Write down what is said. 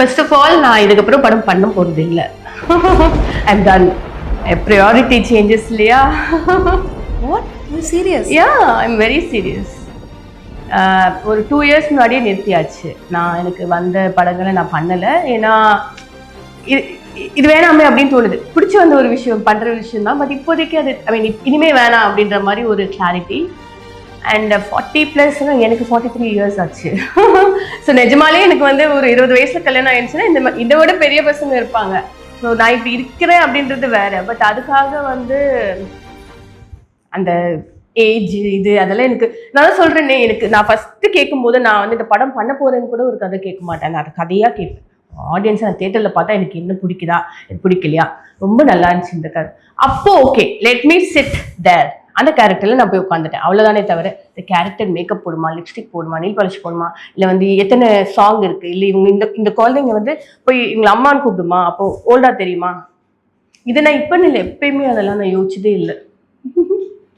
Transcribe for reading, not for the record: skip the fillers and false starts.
First of all நான் இதுக்கப்புறம் படம் பண்ண போகிறது இல்லை. I'm done. ப்ரையாரிட்டி சேஞ்சஸ் இல்லையா? What you serious? Yeah, I'm very serious. ஒரு 2 years முன்னாடியே நிறுத்தியாச்சு. நான் எனக்கு வந்த படங்களை நான் பண்ணலை. ஏன்னா இது வேணாமே அப்படின்னு தோணுது. பிடிச்சி வந்த ஒரு விஷயம் பண்ணுற விஷயம் தான். பட் இப்போதைக்கு அது ஐ மீன் இனிமே வேணாம் அப்படின்ற மாதிரி ஒரு கிளாரிட்டி. அண்ட் 40+ எனக்கு 43 years ஆச்சு. ஸோ நிஜமாலே எனக்கு வந்து ஒரு 20 வயசுல கல்யாணம் ஆயிடுச்சுன்னா இதை விட பெரிய பசங்க இருப்பாங்க. ஸோ நான் இப்படி இருக்கிறேன் அப்படின்றது வேற. பட் அதுக்காக வந்து அந்த ஏஜ் இது அதெல்லாம் எனக்கு நான் தான் சொல்றேனே, எனக்கு நான் ஃபர்ஸ்ட் கேட்கும்போது நான் வந்து இந்த படம் பண்ண போறேன்னு கூட ஒரு கதை கேட்க மாட்டேன். நான் அதை கதையா கேட்பேன். ஆடியன்ஸ் நான் தியேட்டர்ல பார்த்தா எனக்கு என்ன பிடிக்குதா எனக்கு பிடிக்கலையா, ரொம்ப நல்லா இருந்துச்சு இந்த கதை, அப்போ okay let me sit there. அந்த கேரக்டர்ல நான் போய் உட்காந்துட்டேன், அவ்வளோதானே தவிர இந்த கேரக்டர் மேக்கப் போடுமா, லிப்ஸ்டிக் போடுமா, நெயில் பாலிஷ் போடுமா, இல்லை வந்து எத்தனை சாங் இருக்கு, இல்லை இவங்க இந்த குழந்தைங்க வந்து போய் இவங்களை அம்மான்னு கூப்பிடுமா, அப்போ ஓல்டா தெரியுமா, இதை நான் இப்போன்னு இல்லை எப்பயுமே அதெல்லாம் நான் யோசிச்சதே இல்லை.